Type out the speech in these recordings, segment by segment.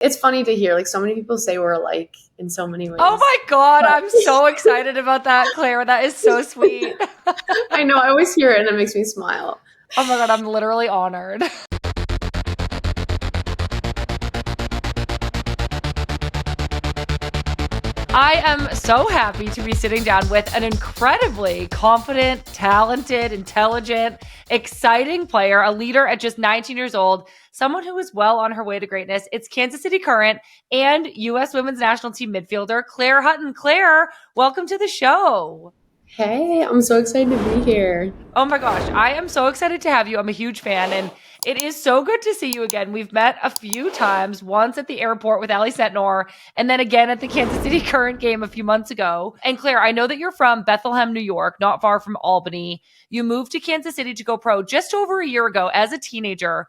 It's funny to hear, like, so many people say we're alike in so many ways. Oh my God, But I'm so excited about that, Claire. That is so sweet. I know, I always hear it and it makes me smile. Oh my God, I'm literally honored. I am so happy to be sitting down with an incredibly confident, talented, intelligent, exciting player, a leader at just 19 years old, someone who is well on her way to greatness. It's Kansas City Current and U.S. Women's National Team midfielder, Claire Hutton. Claire, welcome to the show. Hey, I'm so excited to be here. Oh my gosh, I am so excited to have you. I'm a huge fan, and it is so good to see you again. We've met a few times, once at the airport with Ali Sentnor, and then again at the Kansas City Current game a few months ago. And Claire, I know that you're from Bethlehem, New York, not far from Albany. You moved to Kansas City to go pro just over a year ago as a teenager.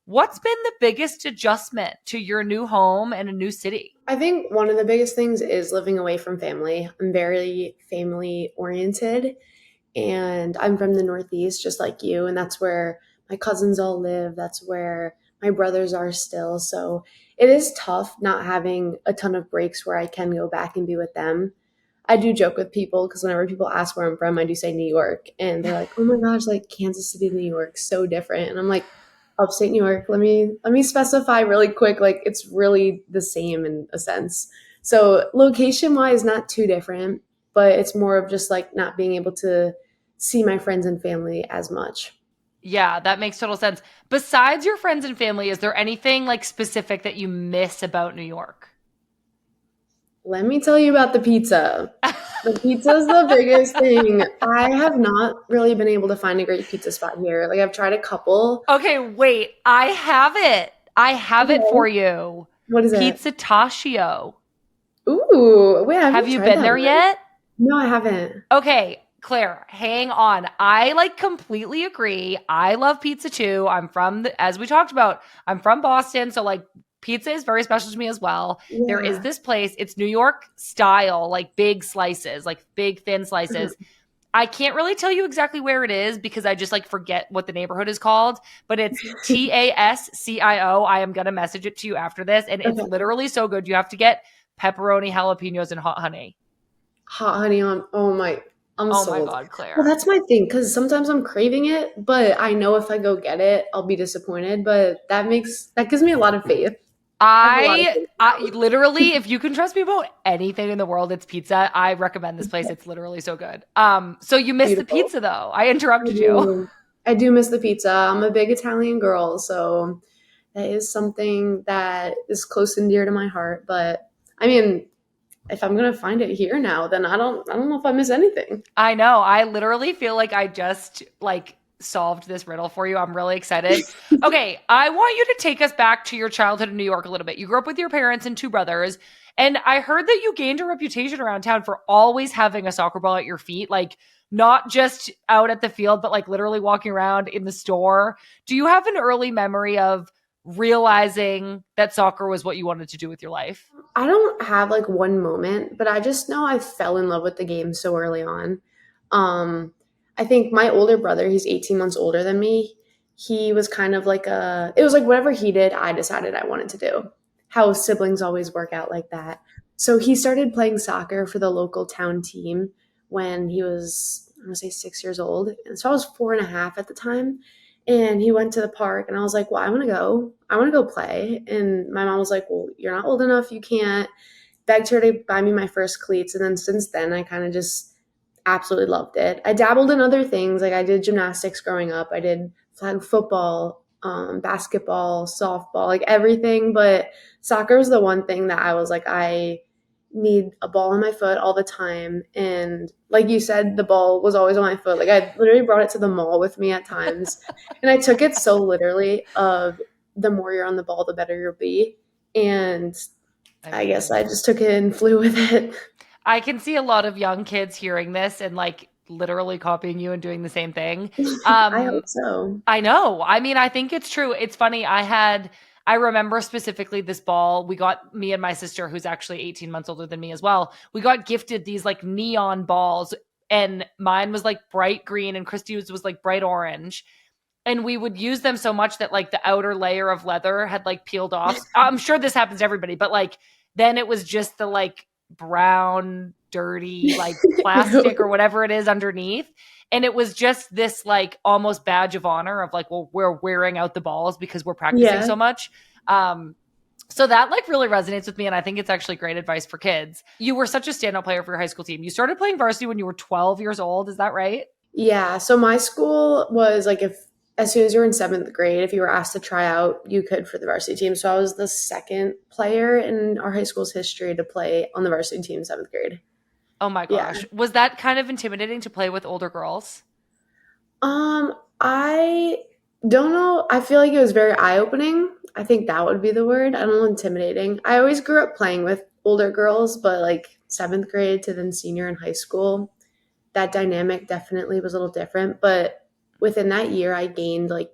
What's been the biggest adjustment to your new home and a new city? I think one of the biggest things is living away from family. I'm very family oriented, and I'm from the Northeast, just like you, and that's where my cousins all live. That's where my brothers are still. So it is tough not having a ton of breaks where I can go back and be with them. I do joke with people because whenever people ask where I'm from, I do say New York, and they're like, "Oh my gosh, like Kansas City, New York, so different." And I'm like, "Upstate New York. Let me specify really quick. Like it's really the same in a sense. So location wise, not too different, but it's more of just like not being able to see my friends and family as much." Yeah, that makes total sense. Besides your friends and family, is there anything like specific that you miss about New York? Let me tell you about the pizza. The pizza is the biggest thing. I have not really been able to find a great pizza spot here. Like I've tried a couple. Okay, wait. I have it. I have it for Okay. you. What is it? Pizza Tashio. Ooh, wait, I Have haven't you tried been that there one. yet? No, I haven't. Okay, Claire, hang on. I like completely agree. I love pizza too. As we talked about, I'm from Boston. So like pizza is very special to me as well. There is Yeah. this place, it's New York style, like big slices, like big thin slices. Mhm. I can't really tell you exactly where it is because I just like forget what the neighborhood is called, but it's TASCIO. I am going to message it to you after this. And it's Okay. literally so good. You have to get pepperoni, jalapenos, and hot honey. Hot honey on. Oh my, I'm Oh my sold. God, Well, Claire. that's my thing because sometimes I'm craving it, but I know if I go get it, I'll be disappointed. But that gives me a lot of faith. I have a lot of faith in I that one. literally, if you can trust me about anything in the world, it's pizza. I recommend this place. It's literally so good. So you missed the Beautiful. pizza though. I I interrupted you. do. I do miss the pizza. I'm a big Italian girl, so that is something that is close and dear to my heart. But I mean, if I'm gonna find it here now, then I don't know if I miss anything. I know. I literally feel like I just like solved this riddle for you. I'm really excited. Okay, I want you to take us back to your childhood in New York a little bit. You grew up with your parents and two brothers, and I heard that you gained a reputation around town for always having a soccer ball at your feet, like not just out at the field, but like literally walking around in the store. Do you have an early memory of realizing that soccer was what you wanted to do with your life? I don't have like one moment, but I just know I fell in love with the game so early on. Um, I think my older brother, he's 18 months older than me. He was kind of like it was like whatever he did, I decided I wanted to do. How siblings always work out like that. So he started playing soccer for the local town team when he was, I'm gonna say 6 years old. And so I was 4.5 at the time. And he went to the park, and I was like, "Well, I want to go. I want to go play." And my mom was like, "Well, you're not old enough. You can't." Begged her to buy me my first cleats. And then since then, I kind of just absolutely loved it. I dabbled in other things. Like I did gymnastics growing up, I did flag football, basketball, softball, like everything. But soccer was the one thing that I was like, I need a ball on my foot all the time. And like you said, the ball was always on my foot. Like I literally brought it to the mall with me at times. And I took it so literally of the more you're on the ball, the better you'll be. And I I guess mean, I just took it and flew with it. I can see a lot of young kids hearing this and like literally copying you and doing the same thing. I Um, hope so. I know. I mean, I think it's true. It's funny. I remember specifically this ball. We got me and my sister, who's actually 18 months older than me as well. We got gifted these like neon balls, and mine was like bright green, and Christy's was like bright orange. and we would use them so much that like the outer layer of leather had like peeled off. I'm sure this happens to everybody, but like then it was just the like brown, dirty, like plastic or whatever it is underneath. And it was just this like almost badge of honor of like, well, we're wearing out the balls because we're practicing Yeah. so much. So that like really resonates with me. And I think it's actually great advice for kids. You were such a standout player for your high school team. You started playing varsity when you were 12 years old. Is that right? Yeah. So my school was like, if as soon as you were in seventh grade, if you were asked to try out, you could for the varsity team. So I was the second player in our high school's history to play on the varsity team seventh grade. Oh my Yeah. gosh. Was that kind of intimidating to play with older girls? I don't know. I feel like it was very eye-opening. I think that would be the word. I don't know, intimidating. I always grew up playing with older girls, but like seventh grade to then senior in high school, that dynamic definitely was a little different. But within that year, I gained like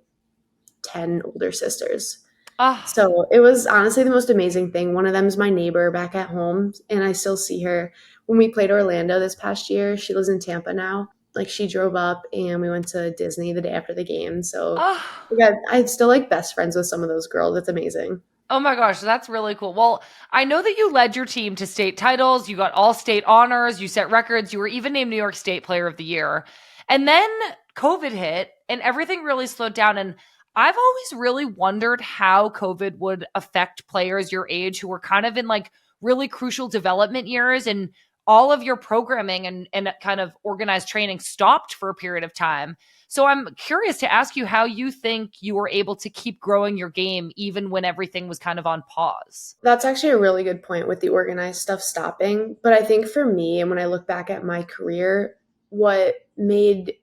10 older sisters. Oh, So it was honestly the most amazing thing. One of them is my neighbor back at home, and I still see her when we played Orlando this past year. She lives in Tampa now. Like she drove up and we went to Disney the day after the game. So oh. yeah, I'm still like best friends with some of those girls. It's amazing. Oh my gosh, that's really cool. Well, I know that you led your team to state titles, you got all state honors, you set records, you were even named New York State Player of the Year. And then COVID hit and everything really slowed down. And I've always really wondered how COVID would affect players your age who were kind of in like really crucial development years, and all of your programming and kind of organized training stopped for a period of time. So I'm curious to ask you how you think you were able to keep growing your game even when everything was kind of on pause. That's actually a really good point with the organized stuff stopping. But I think for me, and when I look back at my career, what made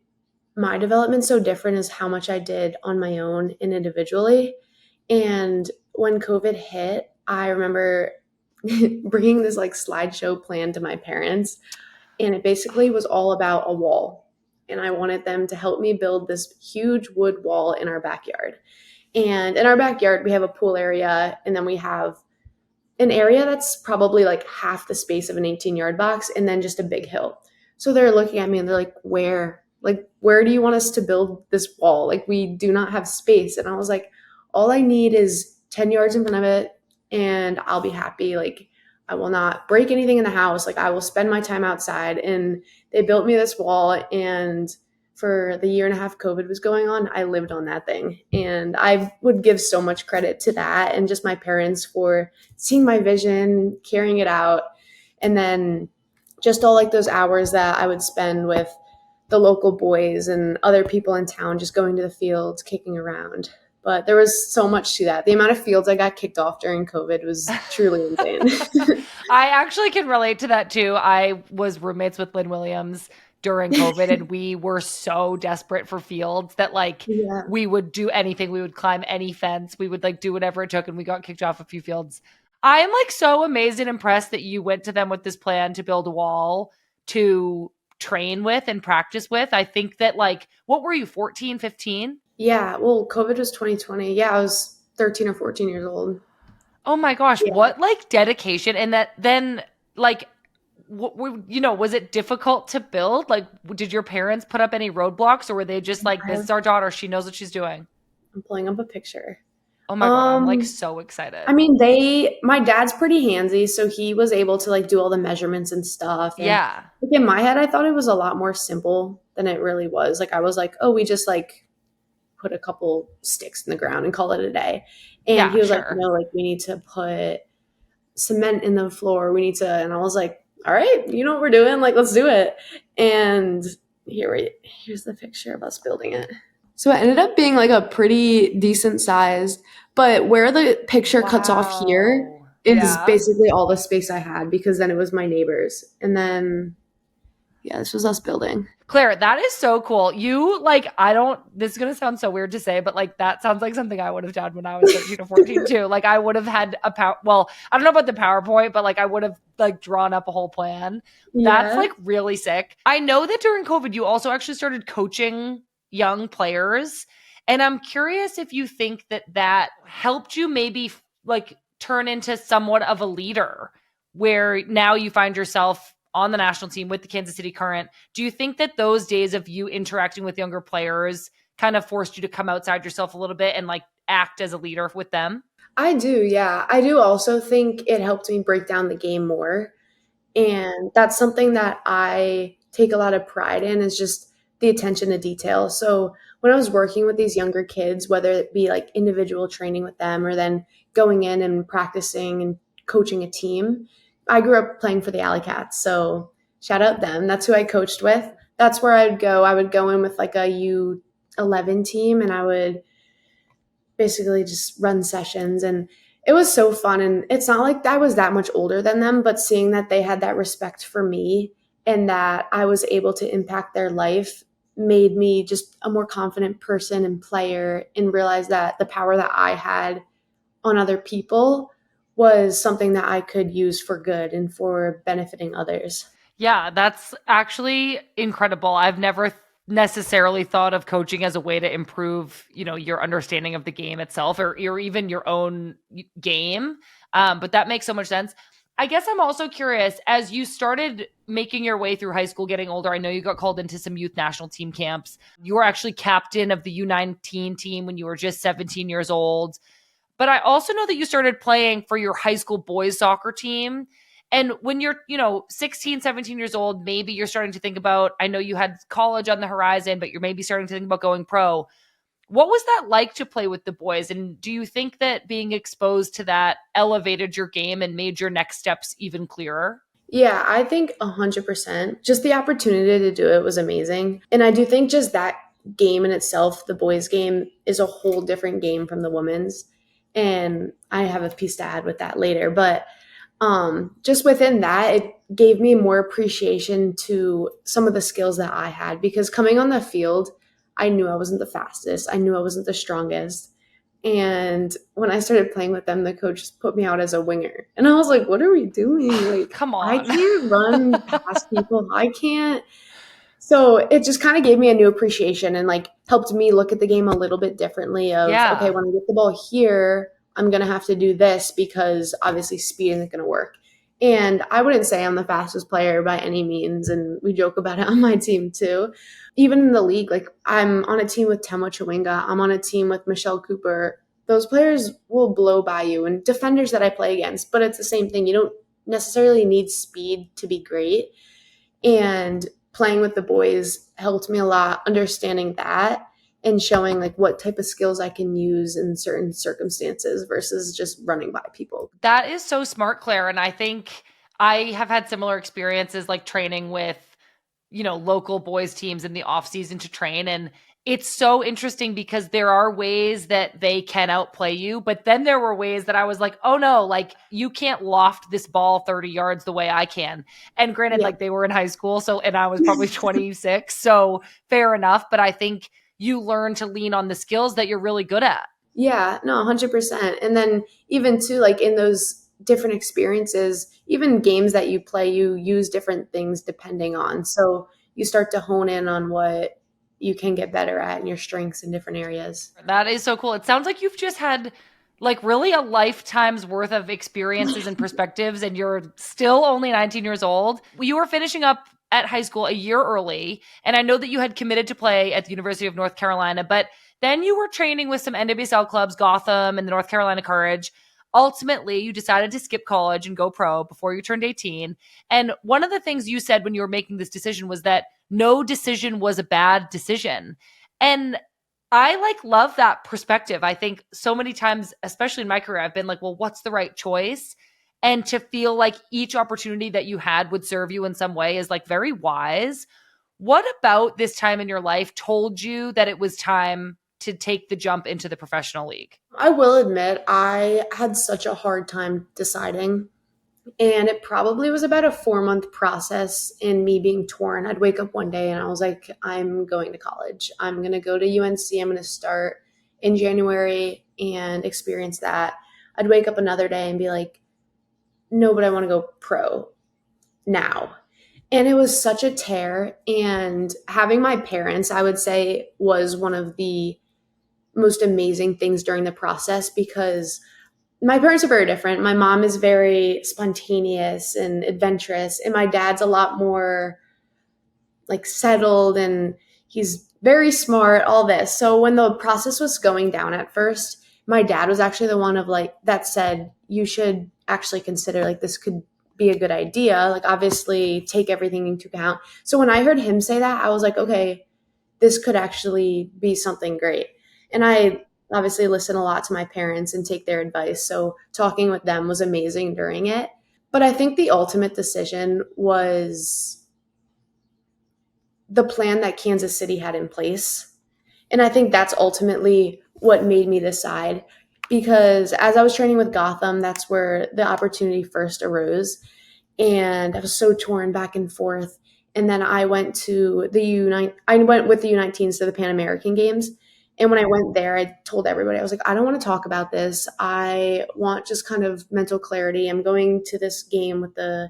my development so different is how much I did on my own and individually. And when COVID hit, I remember bringing this like slideshow plan to my parents, and it basically was all about a wall. And I wanted them to help me build this huge wood wall in our backyard. And in our backyard, we have a pool area, and then we have an area that's probably like half the space of an 18-yard box, and then just a big hill. So they're looking at me and they're like, where? Like, where do you want us to build this wall? Like, we do not have space. And I was like, all I need is 10 yards in front of it, and I'll be happy. Like, I will not break anything in the house. Like, I will spend my time outside. And they built me this wall. And for the year and a half COVID was going on, I lived on that thing. And I would give so much credit to that and just my parents for seeing my vision, carrying it out. And then just all like those hours that I would spend with the local boys and other people in town, just going to the fields, kicking around. But there was so much to that. The amount of fields I got kicked off during COVID was truly insane. I actually can relate to that too. I was roommates with Lynn Williams during COVID, and we were so desperate for fields that like Yeah. we would do anything. We would climb any fence. We would like do whatever it took, and we got kicked off a few fields. I am like so amazed and impressed that you went to them with this plan to build a wall to train with and practice with. I think that like, what were you, 14, 15? Yeah. Well, COVID was 2020. Yeah, I was 13 or 14 years old. Oh my gosh, Yeah. what like dedication. And that then like was it difficult to build? Like, did your parents put up any roadblocks, or were they just like, this is our daughter, she knows what she's doing? I'm pulling up a picture. Oh my God, I'm like Um, so excited. I mean, my dad's pretty handsy, so he was able to like do all the measurements and stuff. And Yeah. like in my head, I thought it was a lot more simple than it really was. Like I was like, oh, we just like put a couple sticks in the ground and call it a day. And Yeah, he was like, sure. no, like we need to put cement in the floor. We need to, and I was like, all right, you know what we're doing? Like, let's do it. And here's the picture of us building it. So it ended up being like a pretty decent size, but where the picture cuts off here Wow. is Yeah. basically all the space I had because then it was my neighbors. And then, yeah, this was us building. Claire, that is so cool. You like, this is going to sound so weird to say, but like, that sounds like something I would have done when I was 13 or 14 too. Like, I would have had I don't know about the PowerPoint, but like, I would have like drawn up a whole plan. That's Yeah. like really sick. I know that during COVID, you also actually started coaching young players. And I'm curious if you think that that helped you maybe like turn into somewhat of a leader, where now you find yourself on the national team with the Kansas City Current. Do you think that those days of you interacting with younger players kind of forced you to come outside yourself a little bit and like act as a leader with them? I do, yeah. I do also think it helped me break down the game more. And that's something that I take a lot of pride in is just the attention to detail. So when I was working with these younger kids, whether it be like individual training with them or then going in and practicing and coaching a team, I grew up playing for the Alley Cats. So shout out them. That's who I coached with. That's where I'd go. I would go in with like a U11 team and I would basically just run sessions, and it was so fun. And it's not like I was that much older than them, but seeing that they had that respect for me and that I was able to impact their life made me just a more confident person and player, and realize that the power that I had on other people was something that I could use for good and for benefiting others. Yeah, that's actually incredible. I've never necessarily thought of coaching as a way to improve, your understanding of the game itself or even your own game. But that makes so much sense. I guess I'm also curious, as you started making your way through high school, getting older, I know you got called into some youth national team camps. You were actually captain of the U19 team when you were just 17 years old. But I also know that you started playing for your high school boys soccer team. And when you're, 16, 17 years old, maybe you're starting to think about, I know you had college on the horizon, but you're maybe starting to think about going pro. What was that like to play with the boys? And do you think that being exposed to that elevated your game and made your next steps even clearer? Yeah, I think 100%. Just the opportunity to do it was amazing. And I do think just that game in itself, the boys' game, is a whole different game from the women's. And I have a piece to add with that later. But just within that, it gave me more appreciation to some of the skills that I had, because coming on the field, I knew I wasn't the fastest. I knew I wasn't the strongest. And when I started playing with them, the coach just put me out as a winger. And I was like, what are we doing? Like, Come I on. can't run past people. I can't. So it just kind of gave me a new appreciation and like helped me look at the game a little bit differently of, okay, Yeah. when I get the ball here, I'm going to have to do this because obviously speed isn't going to work. And I wouldn't say I'm the fastest player by any means. And we joke about it on my team too. Even in the league, like I'm on a team with Temo Chawinga. I'm on a team with Michelle Cooper. Those players will blow by you, and defenders that I play against, but it's the same thing. You don't necessarily need speed to be great. And playing with the boys helped me a lot understanding that and showing like what type of skills I can use in certain circumstances versus just running by people. That is so smart, Claire. And I think I have had similar experiences like training with, local boys teams in the off season to train. And it's so interesting because there are ways that they can outplay you. But then there were ways that I was like, oh no, like you can't loft this ball 30 yards the way I can. And granted, Yeah. like they were in high school. So, and I was probably 26. So fair enough. But I think you learn to lean on the skills that you're really good at. Yeah, no, 100%. And then even too, like in those different experiences, even games that you play, you use different things depending on. So you start to hone in on what you can get better at and your strengths in different areas. That is so cool. It sounds like you've just had like really a lifetime's worth of experiences and perspectives, and you're still only 19 years old. You were finishing up at high school a year early, and I know that you had committed to play at the University of North Carolina, but then you were training with some NWSL clubs, Gotham and the North Carolina Courage. Ultimately, you decided to skip college and go pro before you turned 18. And one of the things you said when you were making this decision was that no decision was a bad decision. And I like love that perspective. I think so many times, especially in my career, I've been like, well, what's the right choice? And to feel like each opportunity that you had would serve you in some way is like very wise. What about this time in your life told you that it was time to take the jump into the professional league? I will admit, I had such a hard time deciding. And it probably was about a 4 month process in me being torn. I'd wake up one day and I was like, I'm going to college. I'm going to go to UNC. I'm going to start in January and experience that. I'd wake up another day and be like, no, but I want to go pro now. And it was such a tear. And having my parents, I would say, was one of the most amazing things during the process, because my parents are very different. My mom is very spontaneous and adventurous, and my dad's a lot more like settled, and he's very smart, all this. So when the process was going down at first, my dad was actually the one of like that said you should actually consider like this could be a good idea. Like obviously take everything into account. So when I heard him say that, I was like, okay, this could actually be something great. And I obviously listen a lot to my parents and take their advice. So talking with them was amazing during it. But I think the ultimate decision was the plan that Kansas City had in place. And I think that's ultimately what made me decide because as I was training with Gotham, that's where the opportunity first arose. And I was so torn back and forth. And then I went to the I went with the U19s to the Pan American Games. And when I went there, I told everybody, I was like, I don't want to talk about this. I want just kind of mental clarity. I'm going to this game with the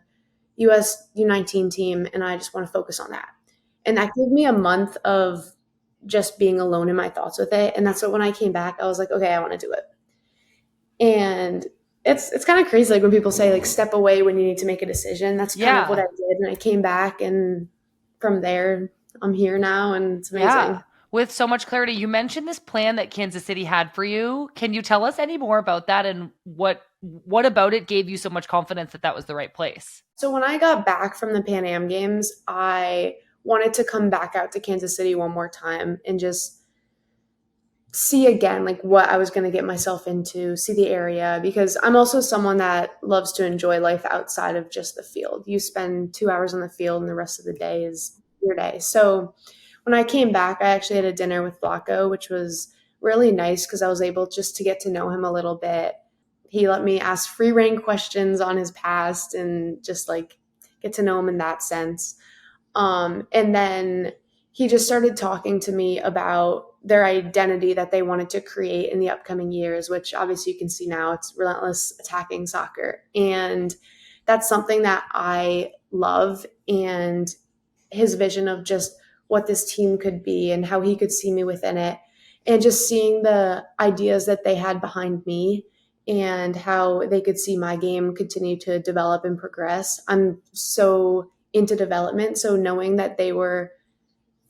US U19 team, and I just want to focus on that. And that gave me a month of just being alone in my thoughts with it. And that's what when I came back, I was like, okay, I want to do it. And it's kind of crazy, like when people say like step away when you need to make a decision. That's kind of what Yeah. I did, and I came back, and from there, I'm here now, and it's Yeah. amazing. With so much clarity. You mentioned this plan that Kansas City had for you. Can you tell us any more about that and what about it gave you so much confidence that that was the right place? So when I got back from the Pan Am Games, I wanted to come back out to Kansas City one more time and just see again like what I was going to get myself into, see the area because I'm also someone that loves to enjoy life outside of just the field. You spend 2 hours on the field and the rest of the day is your day. So when I came back, I actually had a dinner with Flacco, which was really nice because I was able just to get to know him a little bit. He let me ask free reign questions on his past and just like get to know him in that sense. And then he just started talking to me about their identity that they wanted to create in the upcoming years, which obviously you can see now it's relentless attacking soccer. And that's something that I love. And his vision of just what this team could be and how he could see me within it. And just seeing the ideas that they had behind me and how they could see my game continue to develop and progress. I'm so into development. So knowing that they were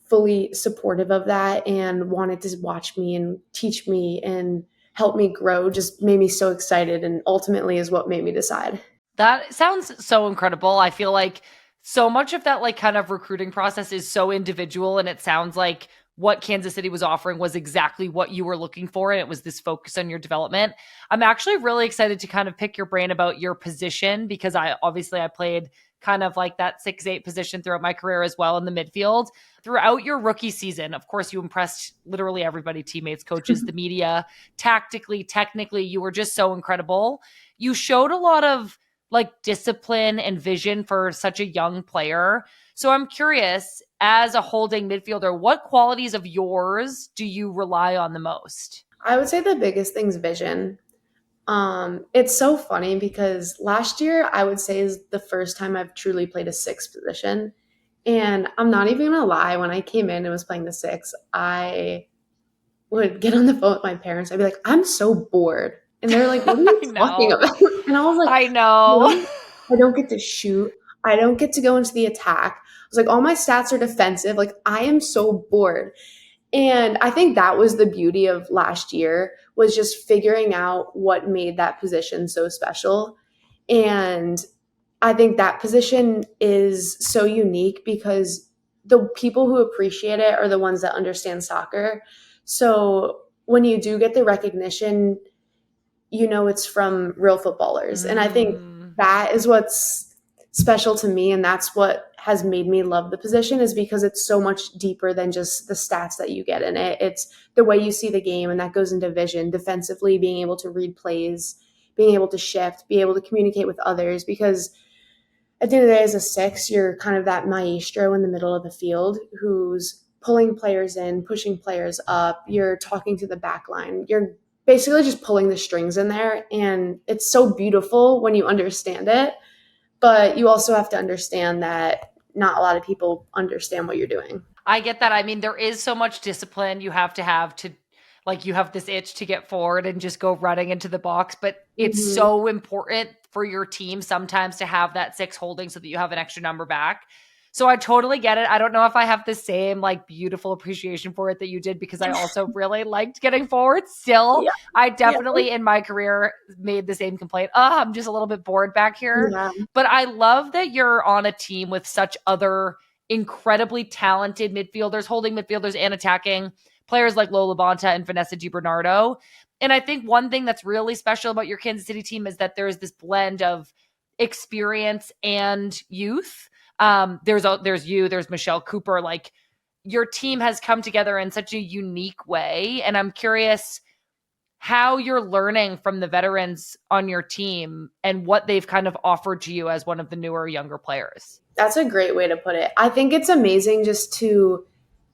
fully supportive of that and wanted to watch me and teach me and help me grow just made me so excited and ultimately is what made me decide. That sounds so incredible. I feel like so much of that like kind of recruiting process is so individual and it sounds like what Kansas City was offering was exactly what you were looking for and it was this focus on your development. I'm actually really excited to kind of pick your brain about your position because I played kind of like that 6'8" position throughout my career as well in the midfield. Throughout your rookie season, of course, you impressed literally everybody, teammates, coaches, the media, tactically, technically, you were just so incredible. You showed a lot of like discipline and vision for such a young player. So I'm curious, as a holding midfielder, what qualities of yours do you rely on the most? I would say the biggest thing's vision. It's so funny because last year I would say is the first time I've truly played a six position. And I'm not even gonna lie, when I came in and was playing the six, I would get on the phone with my parents. I'd be like, I'm so bored. And they're like, what are you I talking know. about? And I was like, I know. one, I don't get to shoot. I don't get to go into the attack. I was like, all my stats are defensive. Like, I am so bored. And I think that was the beauty of last year was just figuring out what made that position so special. And I think that position is so unique because the people who appreciate it are the ones that understand soccer. So when you do get the recognition, you know it's from real footballers. And I think Mm. that is what's special to me and that's what has made me love the position is because it's so much deeper than just the stats that you get in it. It's the way you see the game and that goes into vision, defensively being able to read plays, being able to shift, be able to communicate with others because at the end of the day, as a six, you're kind of that maestro in the middle of the field who's pulling players in, pushing players up. You're talking to the back line. You're basically just pulling the strings in there. And it's so beautiful when you understand it. But you also have to understand that not a lot of people understand what you're doing. I get that. I mean, there is so much discipline you have to like you have this itch to get forward and just go running into the box, but it's Mm-hmm. so important for your team sometimes to have that six holding so that you have an extra number back. So I totally get it. I don't know if I have the same like beautiful appreciation for it that you did, because I also really liked getting forward. Still, Yeah. I Yeah. definitely in my career made the same complaint. Oh, I'm just a little bit bored back here. Yeah. But I love that you're on a team with such other incredibly talented midfielders, holding midfielders and attacking players like Lola Bonta and Vanessa DiBernardo. And I think one thing that's really special about your Kansas City team is that there's this blend of experience and youth. There's you, there's Michelle Cooper. Like, your team has come together in such a unique way, and I'm curious how you're learning from the veterans on your team and what they've kind of offered to you as one of the newer, younger players. That's a great way to put it. I think it's amazing just to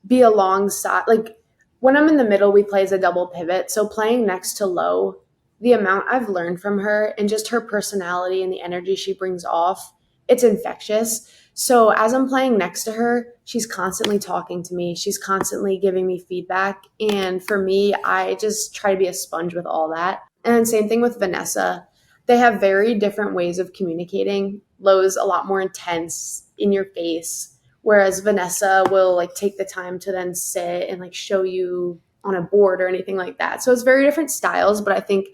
be alongside. Like, when I'm in the middle, we play as a double pivot. So playing next to Lo, the amount I've learned from her and just her personality and the energy she brings off, it's infectious. So as I'm playing next to her, she's constantly talking to me. She's constantly giving me feedback. And for me, I just try to be a sponge with all that. And same thing with Vanessa. They have very different ways of communicating. Lo's a lot more intense, in your face, whereas Vanessa will like take the time to then sit and like show you on a board or anything like that. So it's very different styles, but I think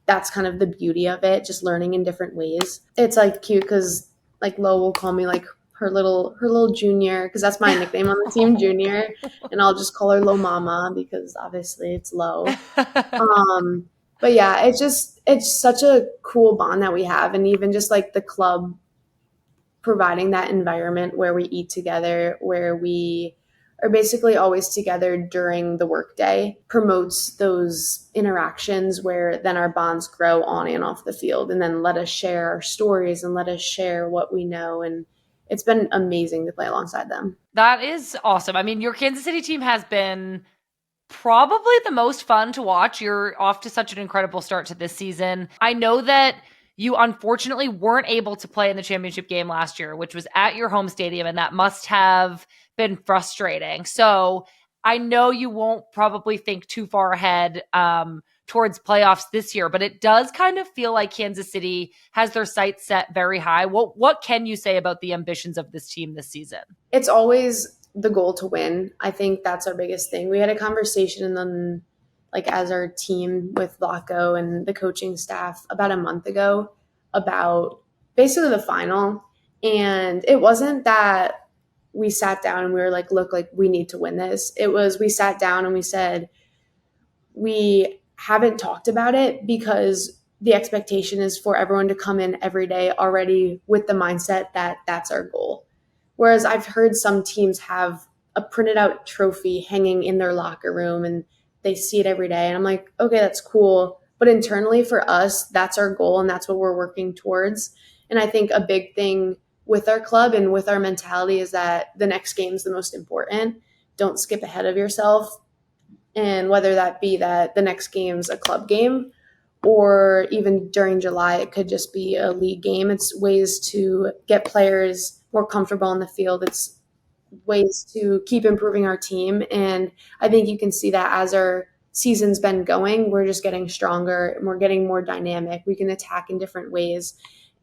that's kind of the beauty of it, just learning in different ways. It's like cute because like Lo will call me like her little junior, because that's my nickname on the team, Junior, and I'll just call her Lo Mama because obviously it's Lo. But yeah, it's such a cool bond that we have, and even just like the club providing that environment where we eat together, where we are basically always together during the workday, promotes those interactions where then our bonds grow on and off the field, and then let us share our stories and let us share what we know. And it's been amazing to play alongside them. That is awesome. I mean, your Kansas City team has been probably the most fun to watch. You're off to such an incredible start to this season. I know that you unfortunately weren't able to play in the championship game last year, which was at your home stadium, and that must have been frustrating. So I know you won't probably think too far ahead towards playoffs this year, but it does kind of feel like Kansas City has their sights set very high. What can you say about the ambitions of this team this season? It's always the goal to win. I think that's our biggest thing. We had a conversation and then like as our team with Laco and the coaching staff about a month ago about basically the final. And it wasn't that we sat down and we were like, look, like we need to win this. It was, we sat down and we said, we haven't talked about it because the expectation is for everyone to come in every day already with the mindset that that's our goal. Whereas I've heard some teams have a printed out trophy hanging in their locker room and they see it every day. And I'm like, okay, that's cool. But internally for us, that's our goal and that's what we're working towards. And I think a big thing with our club and with our mentality is that the next game is the most important. Don't skip ahead of yourself. And whether that be that the next game's a club game or even during July, it could just be a league game. It's ways to get players more comfortable in the field. It's ways to keep improving our team. And I think you can see that as our season's been going, we're just getting stronger and we're getting more dynamic. We can attack in different ways.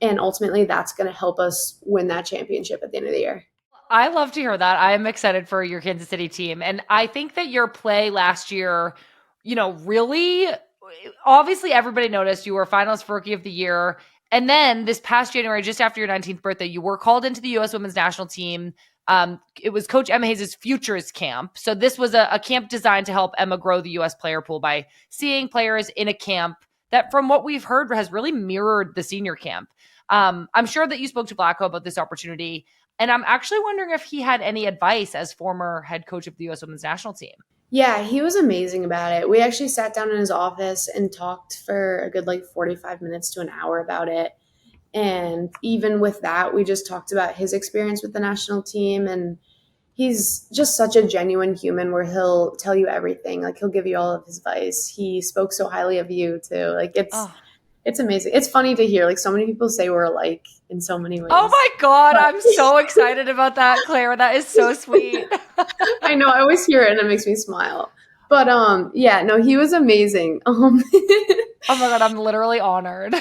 And ultimately, that's going to help us win that championship at the end of the year. I love to hear that. I am excited for your Kansas City team. And I think that your play last year, really, obviously everybody noticed you were finalist for Rookie of the Year. And then this past January, just after your 19th birthday, you were called into the U.S. Women's National Team. It was Coach Emma Hayes' Futures Camp. So this was a camp designed to help Emma grow the U.S. player pool by seeing players in a camp that, from what we've heard, has really mirrored the senior camp. I'm sure that you spoke to Blacko about this opportunity. And I'm actually wondering if he had any advice as former head coach of the U.S. Women's National Team. Yeah, he was amazing about it. We actually sat down in his office and talked for a good 45 minutes to an hour about it. And even with that, we just talked about his experience with the national team. And he's just such a genuine human where he'll tell you everything. Like, he'll give you all of his advice. He spoke so highly of you too. It's amazing. It's funny to hear. So many people say we're alike in so many ways. Oh my God. I'm so excited about that, Claire. That is so sweet. I know. I always hear it and it makes me smile. But yeah, no, he was amazing. Oh my God. I'm literally honored.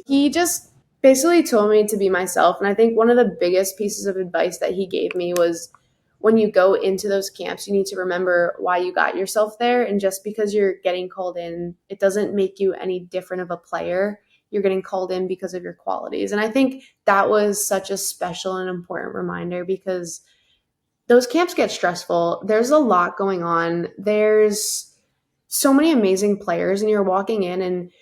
He just basically told me to be myself. And I think one of the biggest pieces of advice that he gave me was when you go into those camps, you need to remember why you got yourself there. And just because you're getting called in, it doesn't make you any different of a player. You're getting called in because of your qualities. And I think that was such a special and important reminder because those camps get stressful. There's a lot going on. There's so many amazing players, and you're walking in and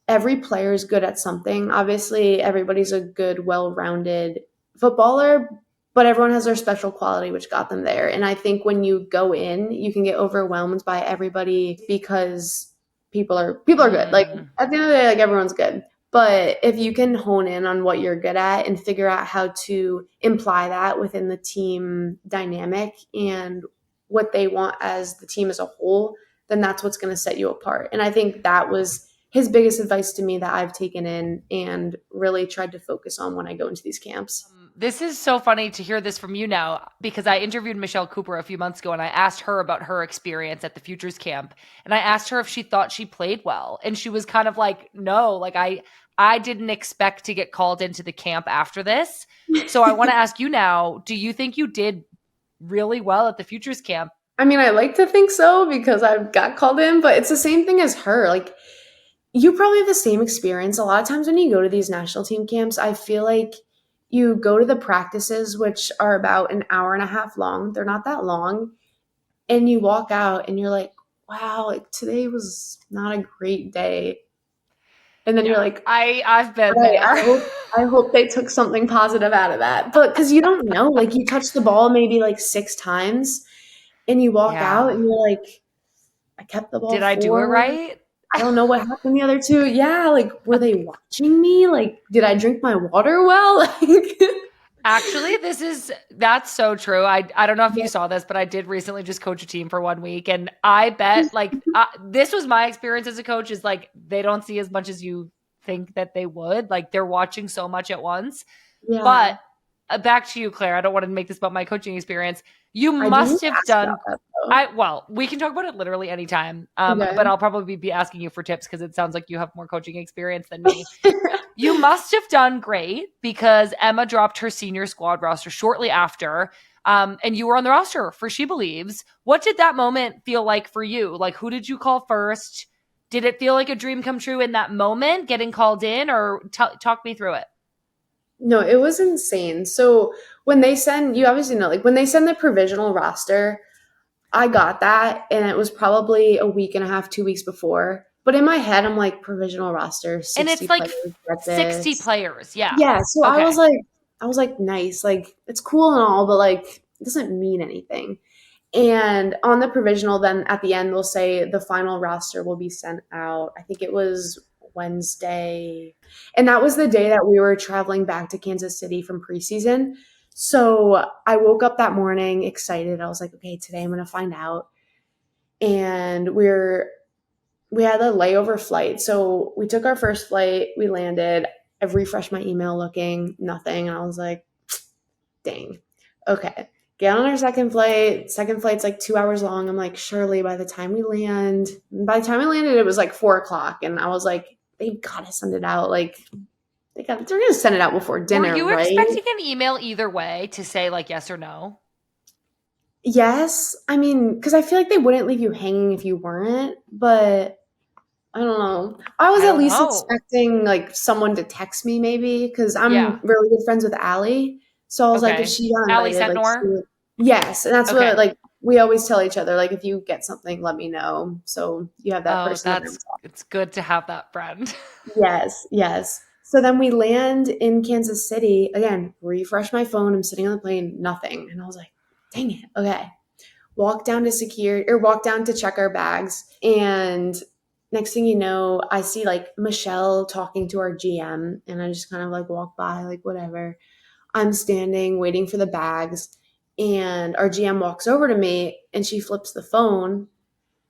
every player is good at something. Obviously, everybody's a good, well-rounded footballer, but everyone has their special quality which got them there. And I think when you go in, you can get overwhelmed by everybody because people are good. Like Mm. at the end of the day, like everyone's good. But if you can hone in on what you're good at and figure out how to imply that within the team dynamic and what they want as the team as a whole, then that's what's going to set you apart. And I think that was his biggest advice to me that I've taken in and really tried to focus on when I go into these camps. This is so funny to hear this from you now because I interviewed Michelle Cooper a few months ago and I asked her about her experience at the Futures Camp. And I asked her if she thought she played well. And she was kind of like, no, like I didn't expect to get called into the camp after this. So I want to ask you now, do you think you did really well at the Futures Camp? I mean, I like to think so because I got called in, but it's the same thing as her. Like, you probably have the same experience. A lot of times when you go to these national team camps, I feel like you go to the practices, which are about an hour and a half long. They're not that long. And you walk out and you're like, wow, like today was not a great day. And then you're Yeah, like, I've been right, there. I hope they took something positive out of that. But because you don't know, like you touch the ball maybe like 6 times and you walk out Yeah. and you're like, I kept the ball Did I do it 4. right? I don't know what happened the other 2. Yeah, like, were they watching me? Like, did I drink my water well? Like, Actually, that's so true. I don't know if you saw this, but I did recently just coach a team for 1 week, and I bet like this was my experience as a coach is like they don't see as much as you think that they would. Like they're watching so much at once. But yeah, back to you, Claire. I don't want to make this about my coaching experience. You I do need must to have ask about done that though. I well, we can talk about it literally anytime. Okay. But I'll probably be asking you for tips because it sounds like you have more coaching experience than me. You must have done great because Emma dropped her senior squad roster shortly after, and you were on the roster for She Believes. What did that moment feel like for you? Like, who did you call first? Did it feel like a dream come true in that moment, getting called in, or talk me through it? No, it was insane. So when they send, you obviously know, like when they send the provisional roster, I got that, and it was probably a week and a half, 2 weeks before. But in my head, I'm like, provisional roster, And 60 it's like players, get 60 this. players. Yeah. Yeah, so Okay. I was like, nice, like it's cool and all, but like it doesn't mean anything. And on the provisional, then at the end, they'll say the final roster will be sent out. I think it was Wednesday. And that was the day that we were traveling back to Kansas City from preseason. So I woke up that morning excited. I was like, okay, today I'm going to find out. And we had a layover flight. So we took our first flight, we landed. I refreshed my email looking, nothing. And I was like, dang. Okay. Get on our second flight. Second flight's like 2 hours long. I'm like, surely by the time we land, by the time we landed, it was like 4 o'clock. And I was like, they've got to send it out. Like, they're going to send it out before Were dinner, you right? expecting an email either way to say like yes or no? Yes. I mean, because I feel like they wouldn't leave you hanging if you weren't, but I don't know. I was I at don't least know. expecting like someone to text me maybe because I'm Yeah. really good friends with Allie. So I was like, if Okay. she got Allie invited, like, Setnor. yes, and that's what Okay. like we always tell each other, like, if you get something, let me know. So you have that Oh, person to bounce off. it's good to have that friend. Yes, yes. So then we land in Kansas City again. Refresh my phone. I'm sitting on the plane, nothing, and I was like, dang it. Okay, walk down to check our bags, and next thing you know, I see like Michelle talking to our GM, and I just kind of like walk by, like whatever. I'm standing waiting for the bags, and our GM walks over to me and she flips the phone,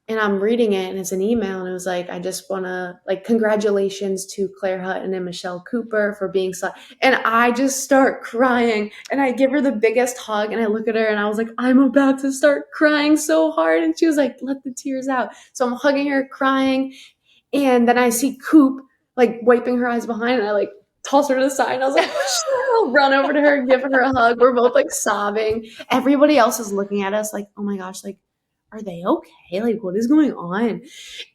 and I'm reading it, and it's an email, and it was like, I just want to like congratulations to Claire Hutton and Michelle Cooper for being so, and I just start crying, and I give her the biggest hug, and I look at her, and I was like, I'm about to start crying so hard, and she was like, let the tears out. So I'm hugging her, crying, and then I see Coop like wiping her eyes behind, and I like toss her to the side. And I was like, Michelle, run over to her, give her a hug. We're both like sobbing. Everybody else is looking at us like, oh my gosh, like, are they okay? Like, what is going on?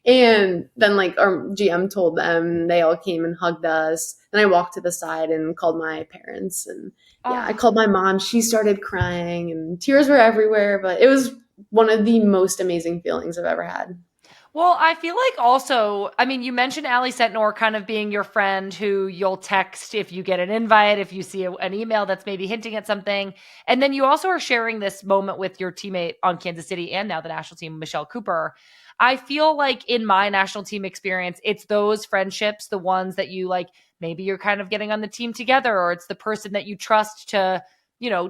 And then like our GM told them, they all came and hugged us. And I walked to the side and called my parents. And yeah, I Oh. called my mom. She started crying and tears were everywhere. But it was one of the most amazing feelings I've ever had. Well, I feel like also, I mean, you mentioned Ali Setnor kind of being your friend who you'll text if you get an invite, if you see an email that's maybe hinting at something. And then you also are sharing this moment with your teammate on Kansas City and now the national team, Michelle Cooper. I feel like in my national team experience, it's those friendships, the ones that you like, maybe you're kind of getting on the team together, or it's the person that you trust to,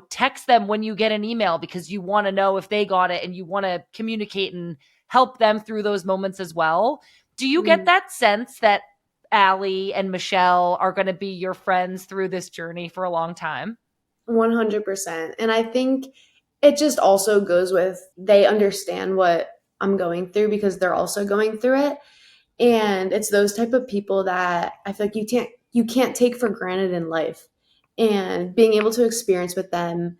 text them when you get an email because you want to know if they got it and you want to communicate and help them through those moments as well. Do you get that sense that Allie and Michelle are going to be your friends through this journey for a long time? 100%. And I think it just also goes with they understand what I'm going through because they're also going through it. And it's those type of people that I feel like you can't take for granted in life. And being able to experience with them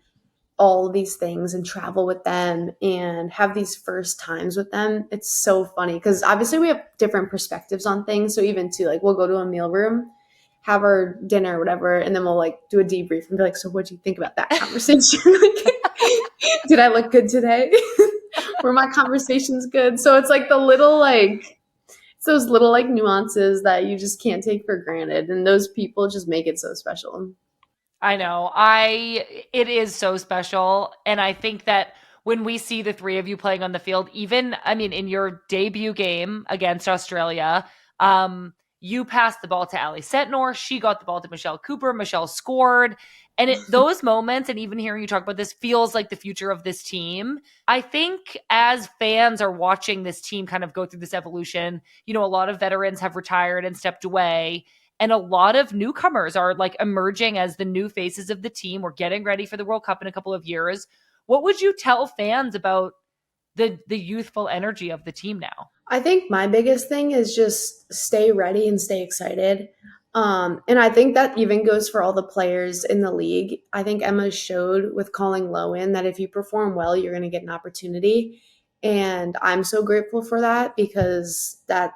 all these things and travel with them and have these first times with them, it's so funny because obviously we have different perspectives on things. So even too, like we'll go to a meal room, have our dinner or whatever, and then we'll like do a debrief and be like, so what'd you think about that conversation? Like, did I look good today? Were my conversations good? So it's like it's those little like nuances that you just can't take for granted, and those people just make it so special. I know. It is so special. And I think that when we see the three of you playing on the field, even, I mean, in your debut game against Australia, you passed the ball to Ali Setnor. She got the ball to Michelle Cooper. Michelle scored. And those moments, and even hearing you talk about this, feels like the future of this team. I think as fans are watching this team kind of go through this evolution, a lot of veterans have retired and stepped away. And a lot of newcomers are like emerging as the new faces of the team. We're getting ready for the World Cup in a couple of years. What would you tell fans about the youthful energy of the team now? I think my biggest thing is just stay ready and stay excited. And I think that even goes for all the players in the league. I think Emma showed with calling low in that if you perform well, you're going to get an opportunity. And I'm so grateful for that because that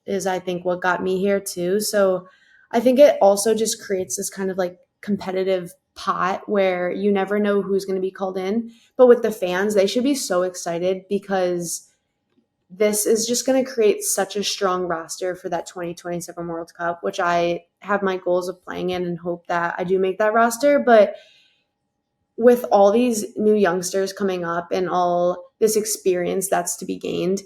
is, I think, what got me here too. So I think it also just creates this kind of like competitive pot where you never know who's going to be called in. But with the fans, they should be so excited because this is just going to create such a strong roster for that 2027 World Cup, which I have my goals of playing in and hope that I do make that roster. But with all these new youngsters coming up and all this experience that's to be gained,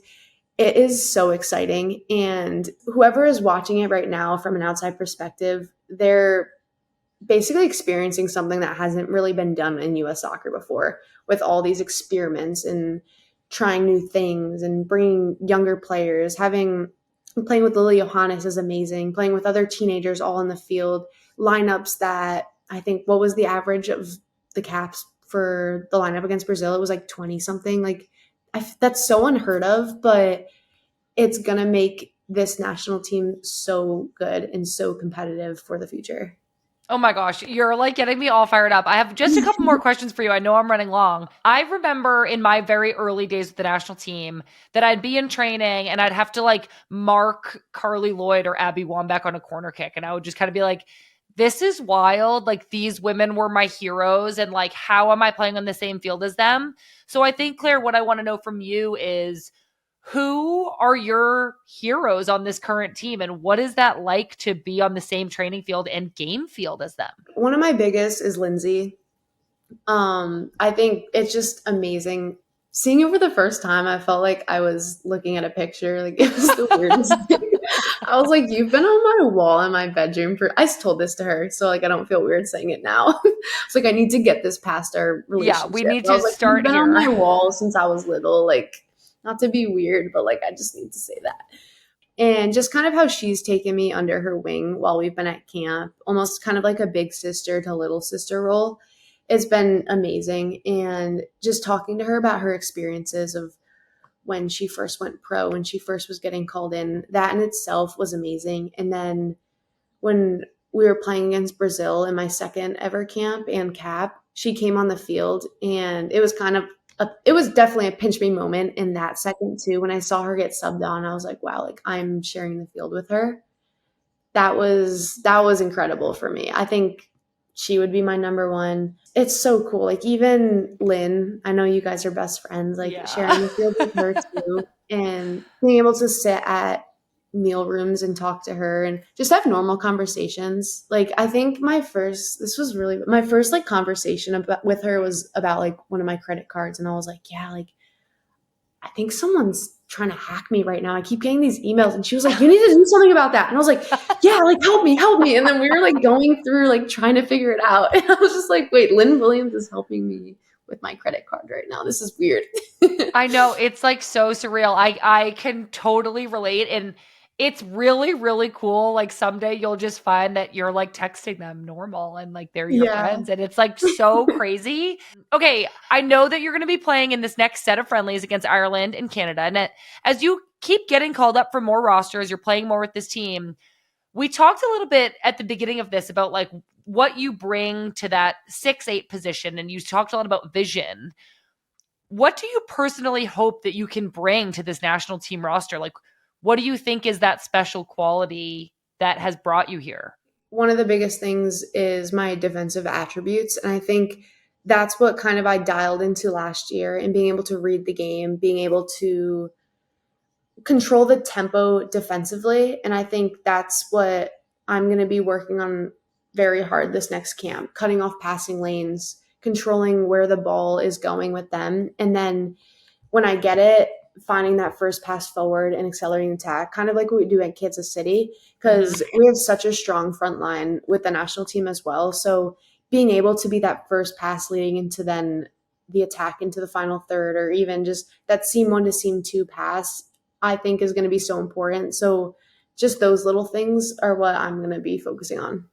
it is so exciting. And whoever is watching it right now from an outside perspective, they're basically experiencing something that hasn't really been done in US soccer before with all these experiments and trying new things and bringing younger players, playing with Lily Johannes is amazing, playing with other teenagers all in the field, lineups that I think what was the average of the caps for the lineup against Brazil? It was like 20 something. Like that's so unheard of, but it's going to make this national team so good and so competitive for the future. Oh my gosh, you're like getting me all fired up. I have just a couple more questions for you. I know I'm running long. I remember in my very early days with the national team that I'd be in training and I'd have to like mark Carly Lloyd or Abby Wambach on a corner kick. And I would just kind of be like, this is wild. Like these women were my heroes. And like, how am I playing on the same field as them? So I think, Claire, what I want to know from you is who are your heroes on this current team and what is that like to be on the same training field and game field as them? One of my biggest is Lindsay. I think it's just amazing. Seeing it for the first time, I felt like I was looking at a picture. Like it was the weirdest thing. I was like, "You've been on my wall in my bedroom for." I told this to her, so like I don't feel weird saying it now. It's like I need to get this past our Yeah, we relationship. need I to was like, "You've start been on here. my wall since I was little." Like, not to be weird, but like I just need to say that. And just kind of how she's taken me under her wing while we've been at camp, almost kind of like a big sister to little sister role. It's been amazing. And just talking to her about her experiences of when she first went when she first was getting called in, that in itself was amazing. And then when we were playing against Brazil in my second ever camp and cap. She came on the field, and it was it was definitely a pinch me moment in that second too. When I saw her get subbed on, I was like, wow, like I'm sharing the field with her. That was incredible for me. I think she would be my number one. It's so cool. Like even Lynn, I know you guys are best friends, like Yeah. sharing the field with her too and being able to sit at meal rooms and talk to her and just have normal conversations. Like I think my first like conversation about with her was about like one of my credit cards, and I was like, yeah, like I think someone's trying to hack me right now. I keep getting these emails. And she was like, you need to do something about that. And I was like, yeah, like help me, help me. And then we were like going through like trying to figure it out. And I was just like, wait, Lynn Williams is helping me with my credit card right now. This is weird. I know, it's like so surreal. I can totally relate, and it's really really cool. Like someday you'll just find that you're like texting them normal and like they're your Yeah. friends, and it's like so crazy. Okay, I know that you're going to be playing in this next set of friendlies against Ireland and Canada, and as you keep getting called up for more rosters, you're playing more with this team. We talked a little bit at the beginning of this about like what you bring to that 6'8" position, and you talked a lot about vision. What do you personally hope that you can bring to this national team roster? Like, what do you think is that special quality that has brought you here? One of the biggest things is my defensive attributes. And I think that's what kind of I dialed into last year, and being able to read the game, being able to control the tempo defensively. And I think that's what I'm going to be working on very hard this next camp, cutting off passing lanes, controlling where the ball is going with them. And then when I get it, finding that first pass forward and accelerating attack, kind of like what we do at Kansas City, because we have such a strong front line with the national team as well. So being able to be that first pass leading into then the attack into the final third, or even just that seam one to seam two pass, I think is going to be so important. So just those little things are what I'm going to be focusing on.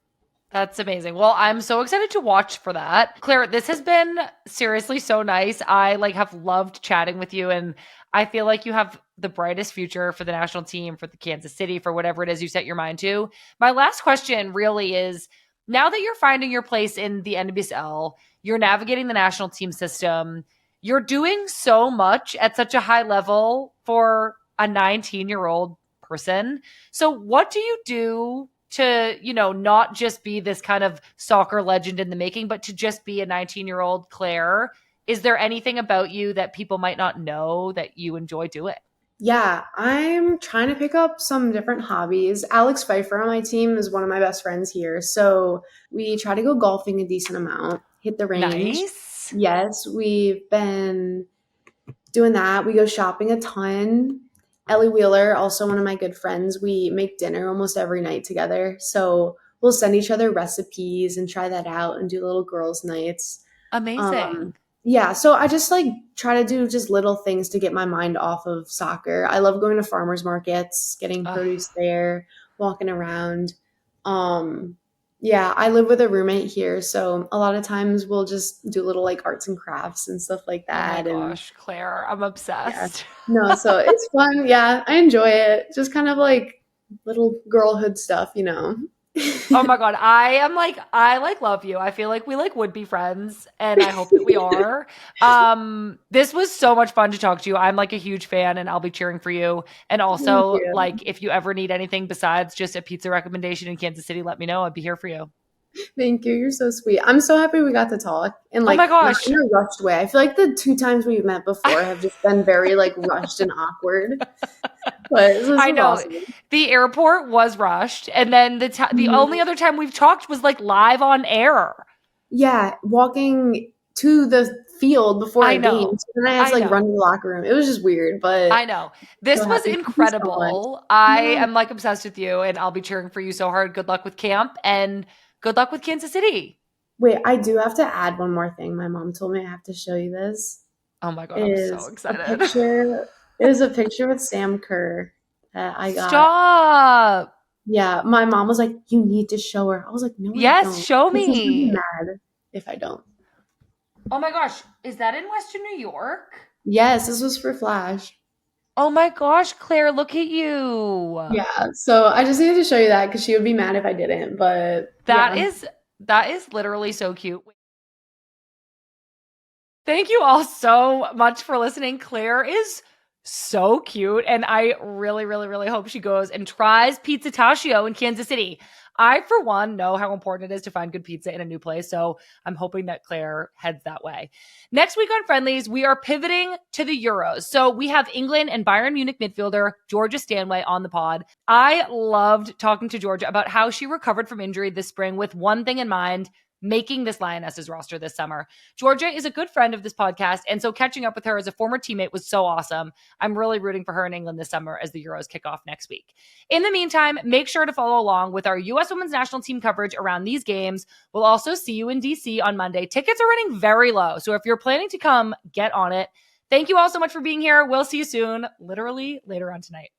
That's amazing. Well, I'm so excited to watch for that. Claire, this has been seriously so nice. I like have loved chatting with you, and I feel like you have the brightest future for the national team, for the Kansas City, for whatever it is you set your mind to. My last question really is, now that you're finding your place in the NWSL, you're navigating the national team system, you're doing so much at such a high level for a 19-year-old person. So what do you do to, not just be this kind of soccer legend in the making, but to just be a 19-year-old Claire? Is there anything about you that people might not know that you enjoy doing? Yeah, I'm trying to pick up some different hobbies. Alex Pfeiffer on my team is one of my best friends here. So we try to go golfing a decent amount, hit the range. Nice. Yes, we've been doing that. We go shopping a ton. Ellie Wheeler, also one of my good friends, we make dinner almost every night together. So we'll send each other recipes and try that out and do little girls' nights. Um, Amazing. yeah, so I just like try to do just little things to get my mind off of soccer. I love going to farmers markets, getting Ugh, produce there, walking around. Um, yeah, I live with a roommate here, so a lot of times we'll just do little like arts and crafts and stuff like oh my that. And gosh, Claire, I'm yeah, obsessed. no, so it's fun. Yeah, I enjoy it. Just kind of like little girlhood stuff, you know. Oh my God. I love you. I feel like we like would be friends, and I hope that we are. This was so much fun to talk to you. I'm like a huge fan, and I'll be cheering for you. And Thank also, you. like, if you ever need anything besides just a pizza recommendation in Kansas City, let me know. I'd be here for you. Thank you. You're so sweet. I'm so happy we got to talk and Oh my like not gosh. in a rushed way. I feel like the two times we've met before have just been very like rushed and awkward. But this was I know. awesome. The airport was rushed, and then the Mhm. only other time we've talked was like live on air. Yeah, walking to the field before I a game. know. So then I had to I like run know. to the locker room. It was just weird, but I know. so This was happy. Thank you so much. incredible. I Yeah. am like obsessed with you, and I'll be cheering for you so hard. Good luck with camp, and good luck with Kansas City. Wait, I do have to add one more thing. My mom told me I have to show you this. Oh my God, I'm so Is a excited. picture. It is a picture with Sam Kerr that I got. Stop. Yeah, my mom was like, "You need to show her." I was like, "No, I Yes, don't." show Because she's gonna be me. mad if I don't. Oh my gosh, is that in Western New York? Yes, this was for Flash. Oh my gosh, Claire, look at you. Yeah, so I just needed to show you that because she would be mad if I didn't. But That yeah, is that is literally so cute. Thank you all so much for listening. Claire is so cute, and I really, really, really hope she goes and tries Pizza Tachio in Kansas City. I, for one, know how important it is to find good pizza in a new place, so I'm hoping that Claire heads that way. Next week on Friendlies, we are pivoting to the Euros. So we have England and Bayern Munich midfielder Georgia Stanway on the pod. I loved talking to Georgia about how she recovered from injury this spring with one thing in mind: making this Lionesses roster this summer. Georgia is a good friend of this podcast, and so catching up with her as a former teammate was so awesome. I'm really rooting for her in England this summer as the Euros kick off next week. In the meantime, make sure to follow along with our U.S. Women's National Team coverage around these games. We'll also see you in D.C. on Monday. Tickets are running very low, so if you're planning to come, get on it. Thank you all so much for being here. We'll see you soon, literally later on tonight.